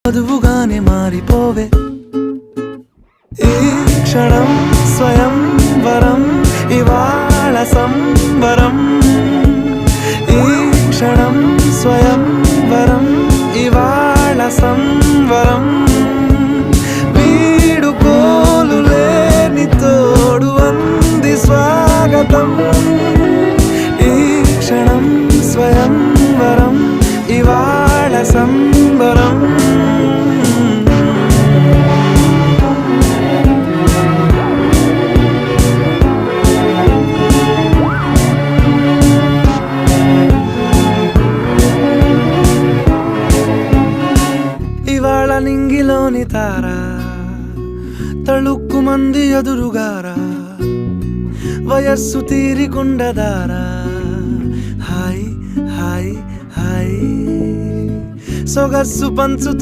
వధువుగానే మారిపోవే ఈ క్షణం స్వయం వరం ఇవాళ సంబరం ఈ క్షణం స్వయం వరం ఇవాళ సంవరం వీడుకోలు లేని తోడు అంది స్వాగతం ఈ క్షణం స్వయం వరం ఇవాళ సంబరం ఇవాళ నింగిలోని తారా తళుక్కు మంది ఎదురుగారా వయస్సు తీరికుండదారా హాయ్ హాయ్ హాయ్ సొగస్సు పంచుతున్న